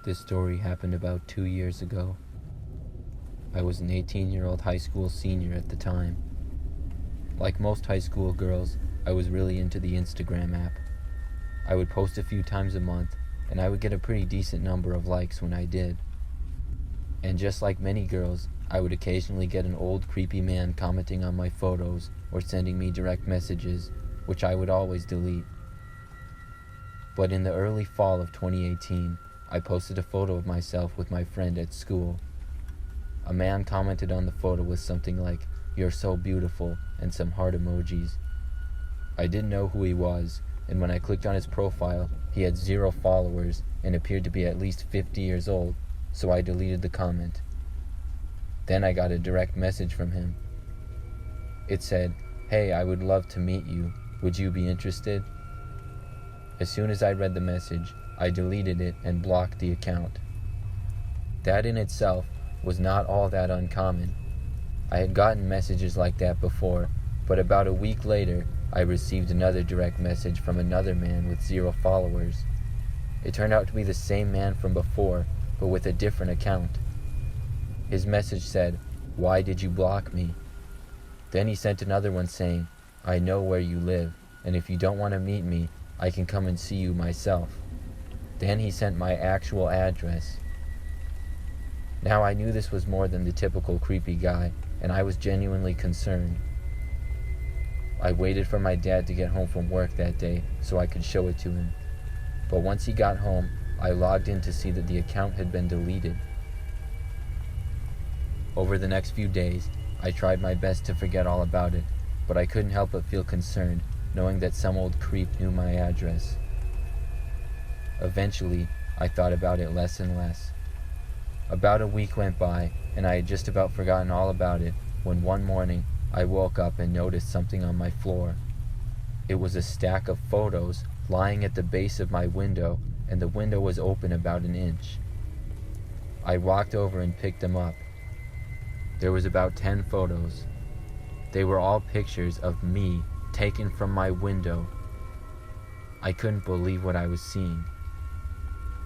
This story happened about 2 years ago. I was an 18-year-old high school senior at the time. Like most high school girls, I was really into the Instagram app. I would post a few times a month, and I would get a pretty decent number of likes when I did. And just like many girls, I would occasionally get an old creepy man commenting on my photos or sending me direct messages, which I would always delete. But in the early fall of 2018, I posted a photo of myself with my friend at school. A man commented on the photo with something like, "You're so beautiful," and some heart emojis. I didn't know who he was, and when I clicked on his profile, he had 0 followers and appeared to be at least 50 years old, so I deleted the comment. Then I got a direct message from him. It said, "Hey, I would love to meet you. Would you be interested?" As soon as I read the message, I deleted it and blocked the account. That in itself was not all that uncommon. I had gotten messages like that before, but about a week later, I received another direct message from another man with 0 followers. It turned out to be the same man from before, but with a different account. His message said, "Why did you block me?" Then he sent another one saying, "I know where you live, and if you don't want to meet me, I can come and see you myself." Then he sent my actual address. Now I knew this was more than the typical creepy guy, and I was genuinely concerned. I waited for my dad to get home from work that day so I could show it to him. But once he got home, I logged in to see that the account had been deleted. Over the next few days, I tried my best to forget all about it, but I couldn't help but feel concerned, knowing that some old creep knew my address. Eventually, I thought about it less and less. About a week went by, and I had just about forgotten all about it when one morning I woke up and noticed something on my floor. It was a stack of photos lying at the base of my window, and the window was open about an inch. I walked over and picked them up. There was about 10 photos. They were all pictures of me taken from my window. I couldn't believe what I was seeing.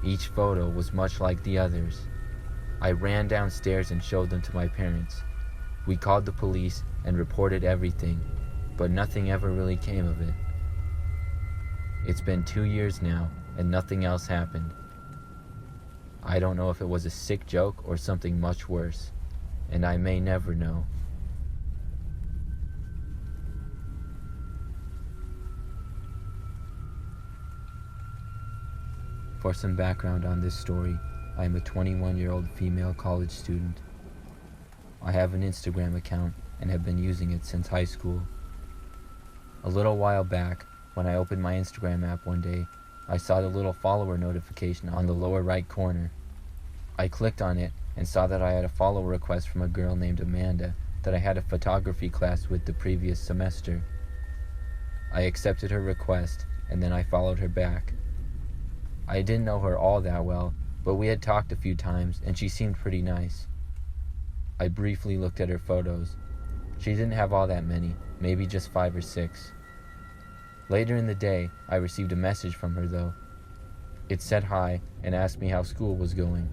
Each photo was much like the others. I ran downstairs and showed them to my parents. We called the police and reported everything, but nothing ever really came of it. It's been 2 years now, and nothing else happened. I don't know if it was a sick joke or something much worse, and I may never know. For some background on this story, I am a 21-year-old female college student. I have an Instagram account and have been using it since high school. A little while back, when I opened my Instagram app one day, I saw the little follower notification on the lower right corner. I clicked on it and saw that I had a follow request from a girl named Amanda that I had a photography class with the previous semester. I accepted her request and then I followed her back. I didn't know her all that well, but we had talked a few times and she seemed pretty nice. I briefly looked at her photos. She didn't have all that many, maybe just 5 or 6. Later in the day, I received a message from her though. It said hi and asked me how school was going.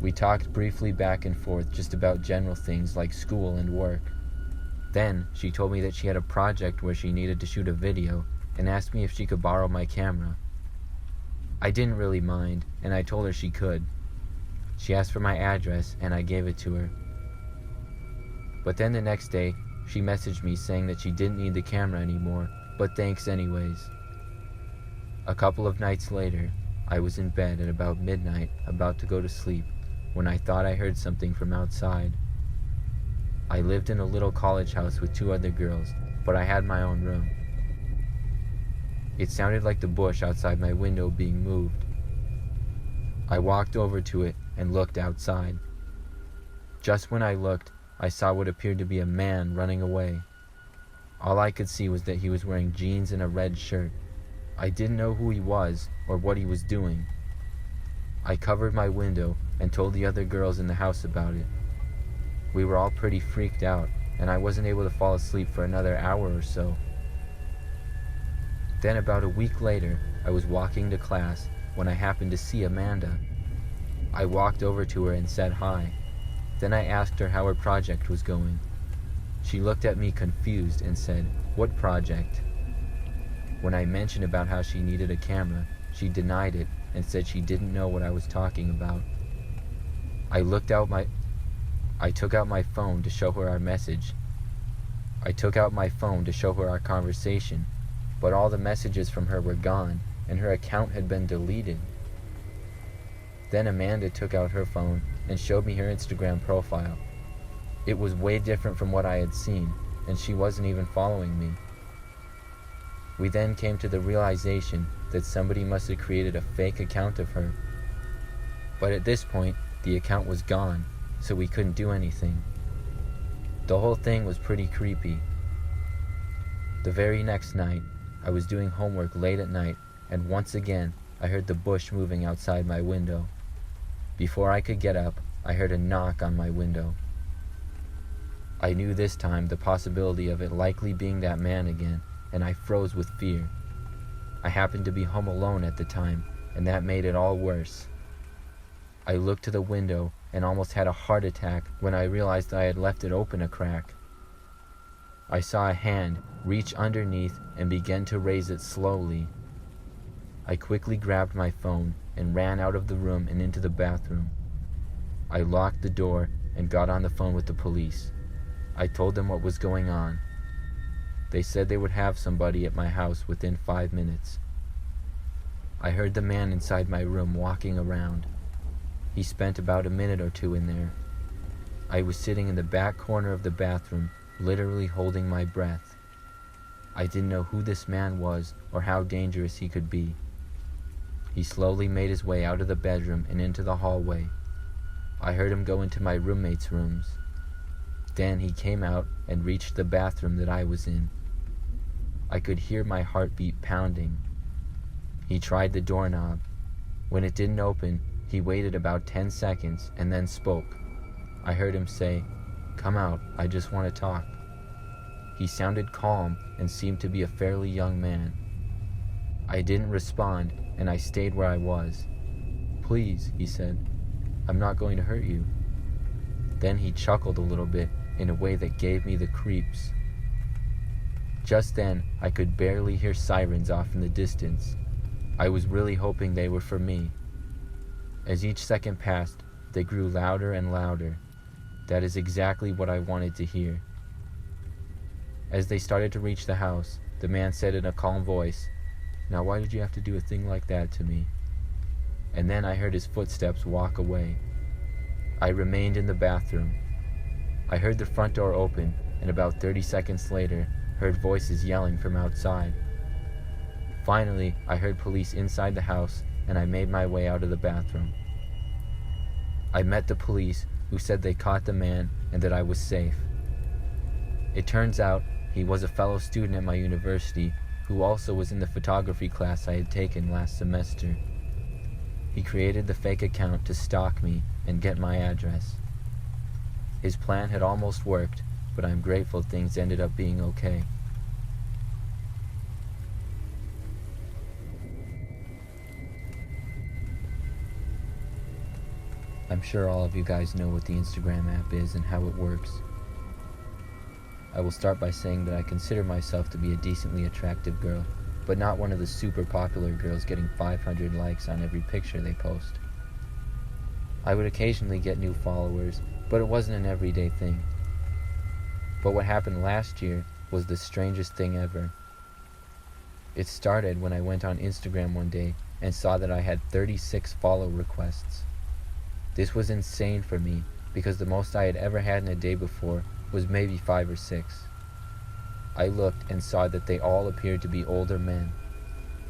We talked briefly back and forth just about general things like school and work. Then she told me that she had a project where she needed to shoot a video and asked me if she could borrow my camera. I didn't really mind, and I told her she could. She asked for my address, and I gave it to her. But then the next day, she messaged me saying that she didn't need the camera anymore, but thanks anyways. A couple of nights later, I was in bed at about midnight, about to go to sleep, when I thought I heard something from outside. I lived in a little college house with 2 other girls, but I had my own room. It sounded like the bush outside my window being moved. I walked over to it and looked outside. Just when I looked, I saw what appeared to be a man running away. All I could see was that he was wearing jeans and a red shirt. I didn't know who he was or what he was doing. I covered my window and told the other girls in the house about it. We were all pretty freaked out, and I wasn't able to fall asleep for another hour or so. Then about a week later, I was walking to class when I happened to see Amanda. I walked over to her and said hi. Then I asked her how her project was going. She looked at me confused and said, "What project?" When I mentioned about how she needed a camera, she denied it and said she didn't know what I was talking about. I took out my phone to show her our message. I took out my phone to show her our conversation, but all the messages from her were gone and her account had been deleted. Then Amanda took out her phone and showed me her Instagram profile. It was way different from what I had seen, and she wasn't even following me. We then came to the realization that somebody must have created a fake account of her. But at this point, the account was gone, so we couldn't do anything. The whole thing was pretty creepy. The very next night, I was doing homework late at night, and once again, I heard the bush moving outside my window. Before I could get up, I heard a knock on my window. I knew this time the possibility of it likely being that man again, and I froze with fear. I happened to be home alone at the time, and that made it all worse. I looked to the window and almost had a heart attack when I realized I had left it open a crack. I saw a hand reach underneath and begin to raise it slowly. I quickly grabbed my phone and ran out of the room and into the bathroom. I locked the door and got on the phone with the police. I told them what was going on. They said they would have somebody at my house within 5 minutes. I heard the man inside my room walking around. He spent about a minute or two in there. I was sitting in the back corner of the bathroom, literally holding my breath. I didn't know who this man was or how dangerous he could be. He slowly made his way out of the bedroom and into the hallway. I heard him go into my roommate's rooms. Then he came out and reached the bathroom that I was in. I could hear my heartbeat pounding. He tried the doorknob. When it didn't open, he waited about 10 seconds and then spoke. I heard him say, "Come out, I just want to talk." He sounded calm and seemed to be a fairly young man. I didn't respond and I stayed where I was. "Please," he said, "I'm not going to hurt you." Then he chuckled a little bit in a way that gave me the creeps. Just then, I could barely hear sirens off in the distance. I was really hoping they were for me. As each second passed, they grew louder and louder. That is exactly what I wanted to hear. As they started to reach the house, the man said in a calm voice, "Now why did you have to do a thing like that to me?" And then I heard his footsteps walk away. I remained in the bathroom. I heard the front door open, and about 30 seconds later, heard voices yelling from outside. Finally, I heard police inside the house, and I made my way out of the bathroom. I met the police, who said they caught the man and that I was safe. It turns out he was a fellow student at my university who also was in the photography class I had taken last semester. He created the fake account to stalk me and get my address. His plan had almost worked, but I'm grateful things ended up being okay. I'm sure all of you guys know what the Instagram app is and how it works. I will start by saying that I consider myself to be a decently attractive girl, but not one of the super popular girls getting 500 likes on every picture they post. I would occasionally get new followers, but it wasn't an everyday thing. But what happened last year was the strangest thing ever. It started when I went on Instagram one day and saw that I had 36 follow requests. This was insane for me because the most I had ever had in a day before was maybe 5 or 6. I looked and saw that they all appeared to be older men,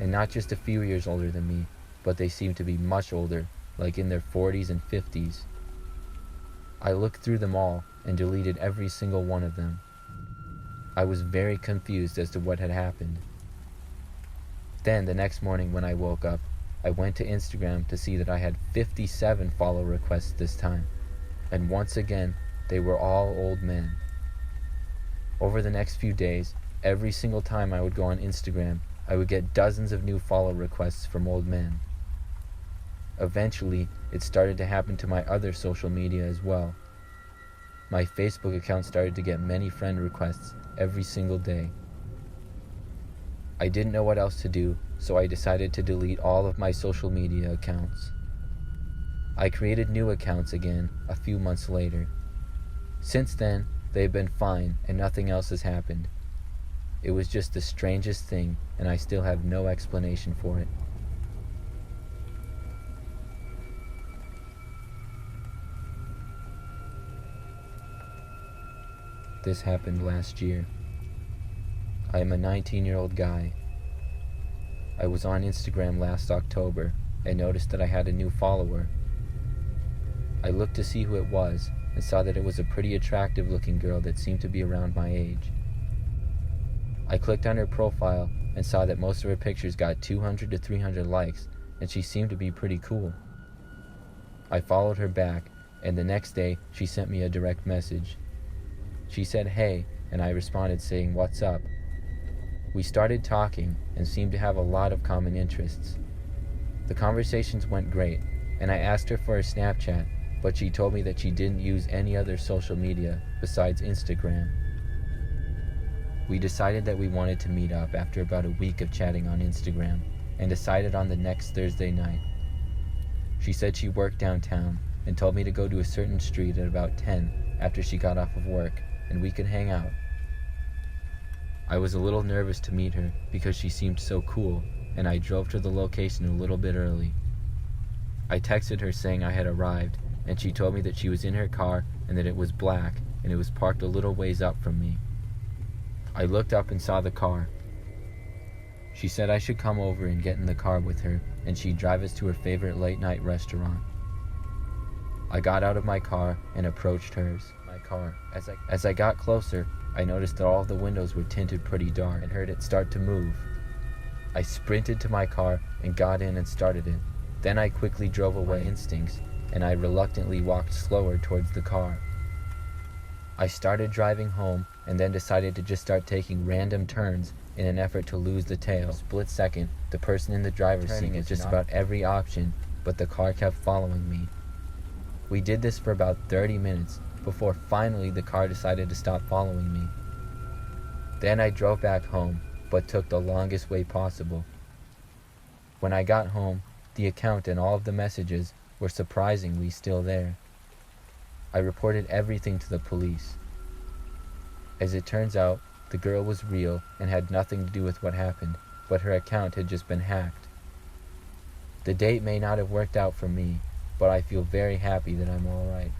and not just a few years older than me, but they seemed to be much older, like in their 40s and 50s. I looked through them all and deleted every single one of them. I was very confused as to what had happened. Then the next morning when I woke up, I went to Instagram to see that I had 57 follow requests this time, and once again, they were all old men. Over the next few days, every single time I would go on Instagram, I would get dozens of new follow requests from old men. Eventually, it started to happen to my other social media as well. My Facebook account started to get many friend requests every single day. I didn't know what else to do, so I decided to delete all of my social media accounts. I created new accounts again a few months later. Since then, they've been fine and nothing else has happened. It was just the strangest thing, and I still have no explanation for it. This happened last year. I am a 19-year-old guy. I was on Instagram last October and noticed that I had a new follower. I looked to see who it was and saw that it was a pretty attractive looking girl that seemed to be around my age. I clicked on her profile and saw that most of her pictures got 200 to 300 likes, and she seemed to be pretty cool. I followed her back, and the next day she sent me a direct message. She said hey, and I responded saying what's up. We started talking and seemed to have a lot of common interests. The conversations went great, and I asked her for a Snapchat, but she told me that she didn't use any other social media besides Instagram. We decided that we wanted to meet up after about a week of chatting on Instagram, and decided on the next Thursday night. She said she worked downtown and told me to go to a certain street at about 10 after she got off of work, and we could hang out. I was a little nervous to meet her because she seemed so cool, and I drove to the location a little bit early. I texted her saying I had arrived, and she told me that she was in her car and that it was black and it was parked a little ways up from me. I looked up and saw the car. She said I should come over and get in the car with her, and she'd drive us to her favorite late-night restaurant. I got out of my car and approached hers. As I got closer, I noticed that all of the windows were tinted pretty dark and heard it start to move. I sprinted to my car and got in and started it. Then I quickly drove away instincts, and I reluctantly walked slower towards the car. I started driving home and then decided to just start taking random turns in an effort to lose the tail. A split second, the person in the driver's seat at just about every option, but the car kept following me. We did this for about 30 minutes before finally the car decided to stop following me. Then I drove back home, but took the longest way possible. When I got home, the account and all of the messages were surprisingly still there. I reported everything to the police. As it turns out, the girl was real and had nothing to do with what happened, but her account had just been hacked. The date may not have worked out for me, but I feel very happy that I'm alright.